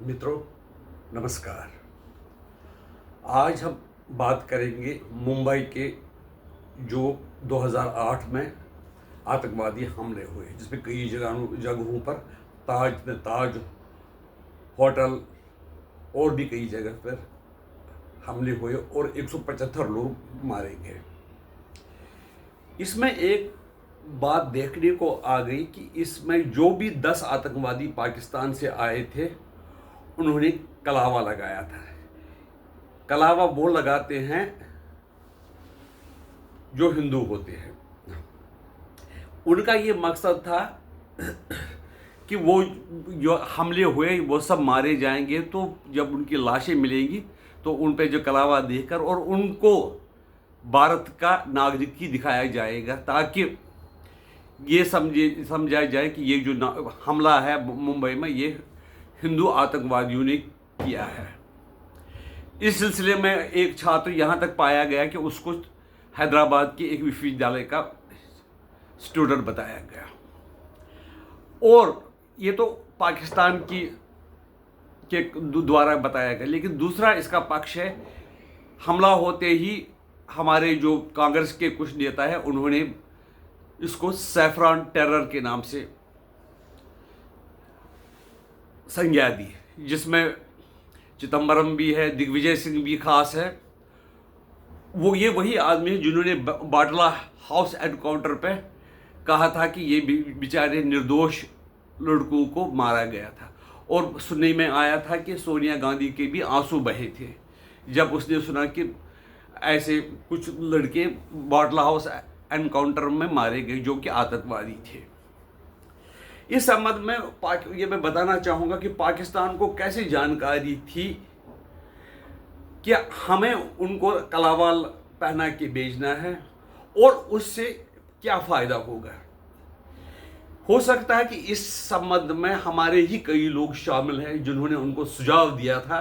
मित्रों, नमस्कार। आज हम बात करेंगे मुंबई के जो 2008 में आतंकवादी हमले हुए, जिसमें कई जगहों पर ताज होटल और भी कई जगह पर हमले हुए और 175 लोग मारे गए। इसमें एक बात देखने को आ गई कि इसमें जो भी 10 आतंकवादी पाकिस्तान से आए थे, उन्होंने कलावा लगाया था। कलावा वो लगाते हैं जो हिंदू होते हैं। उनका ये मकसद था कि वो जो हमले हुए वो सब मारे जाएंगे, तो जब उनकी लाशें मिलेंगी तो उन पे जो कलावा देकर और उनको भारत का नागरिक ही दिखाया जाएगा, ताकि ये समझा जाए कि ये जो हमला है मुंबई में, ये हिंदू आतंकवादियों ने किया है। इस सिलसिले में एक छात्र यहाँ तक पाया गया कि उसको हैदराबाद के एक विश्वविद्यालय का स्टूडेंट बताया गया। और ये तो पाकिस्तान के द्वारा बताया गया, लेकिन दूसरा इसका पक्ष है, हमला होते ही हमारे जो कांग्रेस के कुछ नेता हैं, उन्होंने इसको सैफरान टेरर के नाम से संज्ञा दी, जिसमें चिदम्बरम भी है, दिग्विजय सिंह भी खास है। वो ये वही आदमी है जिन्होंने बाटला हाउस एनकाउंटर पे कहा था कि ये बेचारे निर्दोष लड़कों को मारा गया था, और सुनने में आया था कि सोनिया गांधी के भी आंसू बहे थे जब उसने सुना कि ऐसे कुछ लड़के बाटला हाउस एनकाउंटर में मारे गए जो कि आतंकवादी थे। इस संबंध में ये मैं बताना चाहूँगा कि पाकिस्तान को कैसे जानकारी थी कि हमें उनको कलावाल पहना के भेजना है और उससे क्या फ़ायदा होगा। हो सकता है कि इस संबंध में हमारे ही कई लोग शामिल हैं जिन्होंने उनको सुझाव दिया था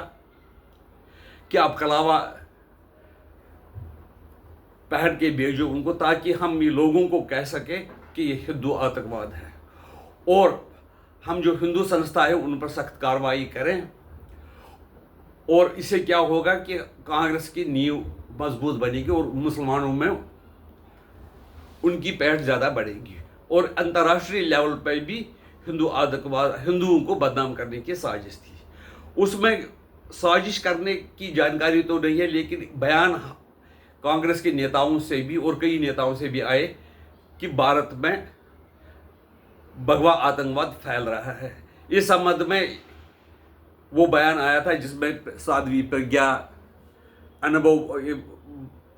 कि आप कलावा पहन के भेजो उनको, ताकि हम ये लोगों को कह सकें कि ये हिंदू आतंकवाद है और हम जो हिंदू संस्था है उन पर सख्त कार्रवाई करें। और इससे क्या होगा कि कांग्रेस की नींव मजबूत बनेगी और मुसलमानों में उनकी पैठ ज़्यादा बढ़ेगी, और अंतर्राष्ट्रीय लेवल पर भी हिंदुओं को बदनाम करने की साजिश थी। उसमें साजिश करने की जानकारी तो नहीं है, लेकिन बयान कांग्रेस के नेताओं से भी और कई नेताओं से भी आए कि भारत में भगवा आतंकवाद फैल रहा है। इस संबंध में वो बयान आया था जिसमें साध्वी प्रज्ञा,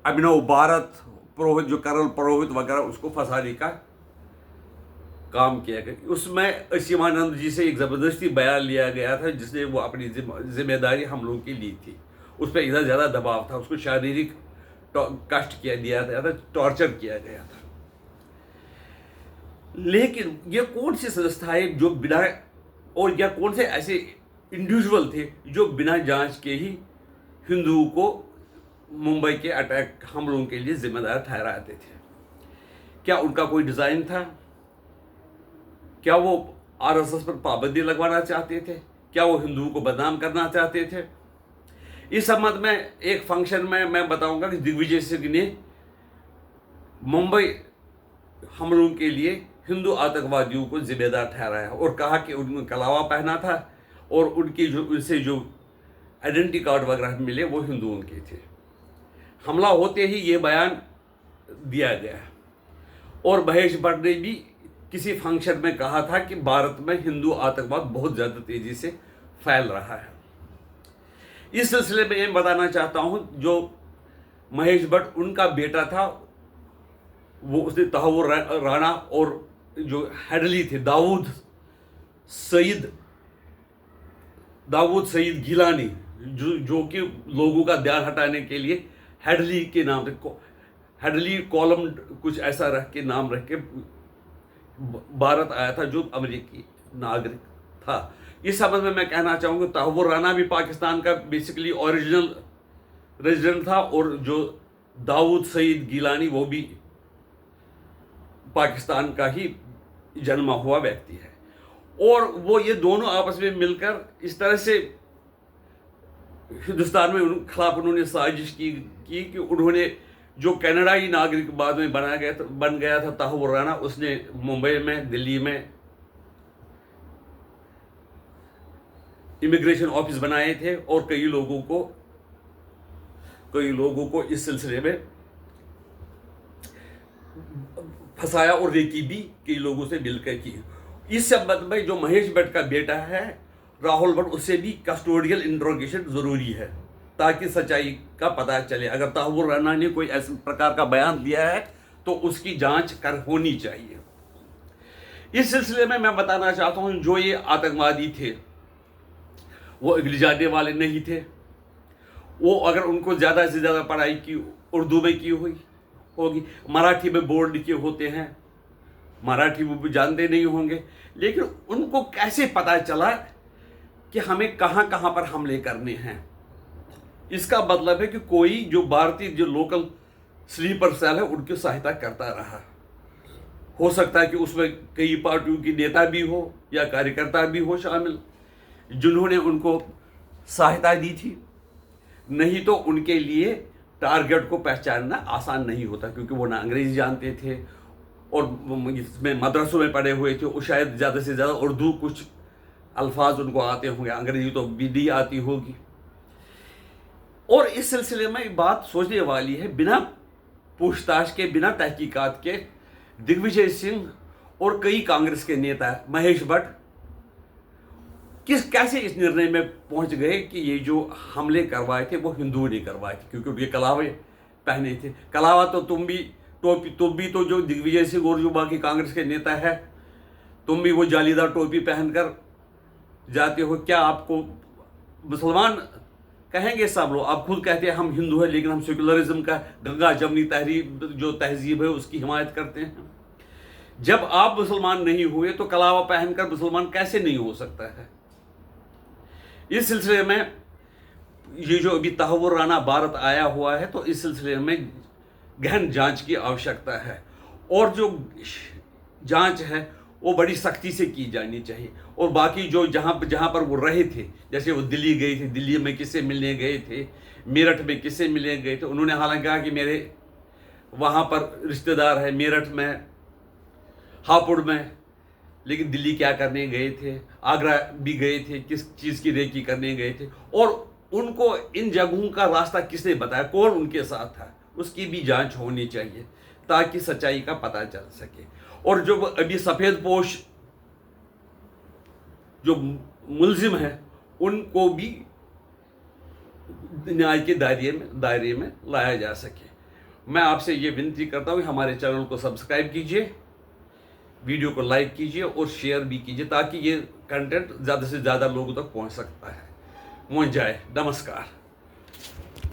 अभिनव भारत, पुरोहित जो करल पुरोहित वगैरह, उसको फंसाने का काम किया गया। उसमें असीमानंद जी से एक ज़बरदस्ती बयान लिया गया था जिसने वो अपनी जिम्मेदारी हम लोगों की ली थी। उस पर इतना ज़्यादा दबाव था, उसको शारीरिक कष्ट दिया गया था, टॉर्चर किया गया था। लेकिन ये कौन सी संस्थाएं जो बिना, और या कौन से ऐसे इंडिविजुअल थे जो बिना जांच के ही हिंदुओं को मुंबई के अटैक हमलों के लिए जिम्मेदार ठहराते थे? क्या उनका कोई डिज़ाइन था? क्या वो आरएसएस पर पाबंदी लगवाना चाहते थे? क्या वो हिंदुओं को बदनाम करना चाहते थे? इस संबंध में एक फंक्शन में मैं बताऊंगा कि दिग्विजय सिंह ने मुंबई हमलों के लिए हिंदू आतंकवादियों को जिम्मेदार ठहराया और कहा कि उन्होंने कलावा पहना था और उनसे जो आइडेंटिटी कार्ड वगैरह मिले वो हिंदुओं के थे। हमला होते ही ये बयान दिया गया, और महेश भट्ट ने भी किसी फंक्शन में कहा था कि भारत में हिंदू आतंकवाद बहुत ज़्यादा तेज़ी से फैल रहा है। इस सिलसिले में ये बताना चाहता हूँ, जो महेश भट्ट उनका बेटा था, वो उसने तहव्वुर राणा और जो हेडली थे दाऊद सईद गिलानी, जो कि लोगों का ध्यान हटाने के लिए हेडली के नाम से, हेडली कॉलम कुछ ऐसा रख के नाम रख के भारत आया था, जो अमेरिकी नागरिक था। इस संबंध में मैं कहना चाहूँगा तहव्वुर राणा भी पाकिस्तान का बेसिकली ओरिजिनल रेजिडेंट था, और जो दाऊद सईद गिलानी वो भी पाकिस्तान का ही जन्मा हुआ व्यक्ति है। और वो ये दोनों आपस में मिलकर इस तरह से हिंदुस्तान में उन खिलाफ उन्होंने साजिश की कि उन्होंने जो कनाडाई नागरिक बाद में बन गया था तहव्वुर राना, उसने मुंबई में, दिल्ली में इमिग्रेशन ऑफिस बनाए थे और कई लोगों को इस सिलसिले में फंसाया और रेकी भी कई लोगों से मिलकर की। इस संबंध में जो महेश भट्ट का बेटा है राहुल भट्ट, उससे भी कस्टोडियल इंट्रोगेशन जरूरी है ताकि सच्चाई का पता चले। अगर तहव्वुर राना ने कोई ऐसे प्रकार का बयान दिया है तो उसकी जांच होनी चाहिए। इस सिलसिले में मैं बताना चाहता हूं, जो ये आतंकवादी थे वो अगली जाने वाले नहीं थे। वो अगर उनको ज़्यादा से ज़्यादा पढ़ाई की उर्दू में की होगी, मराठी में बोर्ड लिखे होते हैं, मराठी वो भी जानते नहीं होंगे, लेकिन उनको कैसे पता चला कि हमें कहाँ कहाँ पर हमले करने हैं? इसका मतलब है कि कोई जो भारतीय जो लोकल स्लीपर सेल है उनकी सहायता करता रहा। हो सकता है कि उसमें कई पार्टियों की नेता भी हो या कार्यकर्ता भी हो शामिल, जिन्होंने उनको सहायता दी थी। नहीं तो उनके लिए टारगेट को पहचानना आसान नहीं होता, क्योंकि वो ना अंग्रेजी जानते थे और इसमें मदरसों में पढ़े हुए थे। वो शायद ज़्यादा से ज़्यादा उर्दू कुछ अल्फाज उनको आते होंगे, अंग्रेजी तो भी आती होगी। और इस सिलसिले में बात सोचने वाली है, बिना पूछताछ के, बिना तहकीकात के दिग्विजय सिंह और कई कांग्रेस के नेता महेश भट्ट कैसे इस निर्णय में पहुंच गए कि ये जो हमले करवाए थे वो हिंदुओं ने करवाए थे, क्योंकि उनके कलावे पहने थे। कलावा तो तुम भी तो जो दिग्विजय सिंह और जो बाकी कांग्रेस के नेता है, तुम भी वो जालीदार टोपी पहनकर जाते हो। क्या आपको मुसलमान कहेंगे? सब लोग, आप खुद कहते हैं हम हिंदू हैं, लेकिन हम सेकुलरिज्म का, गंगा जमनी तहजीब है उसकी हिमायत करते हैं। जब आप मुसलमान नहीं हुए तो कलावा पहनकर मुसलमान कैसे नहीं हो सकता है? इस सिलसिले में ये जो अभी तहव्वुर राना भारत आया हुआ है, तो इस सिलसिले में गहन जांच की आवश्यकता है और जो जांच है वो बड़ी सख्ती से की जानी चाहिए। और बाकी जो जहाँ पर वो रहे थे, जैसे वो दिल्ली गए थे, दिल्ली में किससे मिलने गए थे, मेरठ में किससे मिलने गए थे, उन्होंने हालांकि कहा कि मेरे वहाँ पर रिश्तेदार है मेरठ में, हापुड़ में, लेकिन दिल्ली क्या करने गए थे, आगरा भी गए थे, किस चीज़ की रेकी करने गए थे, और उनको इन जगहों का रास्ता किसने बताया, कौन उनके साथ था, उसकी भी जांच होनी चाहिए ताकि सच्चाई का पता चल सके। और जो अभी सफ़ेद पोश जो मुलजिम है उनको भी न्याय के दायरे में लाया जा सके। मैं आपसे ये विनती करता हूँ, हमारे चैनल को सब्सक्राइब कीजिए, वीडियो को लाइक कीजिए और शेयर भी कीजिए ताकि ये कंटेंट ज़्यादा से ज़्यादा लोगों तक पहुँच जाए। नमस्कार।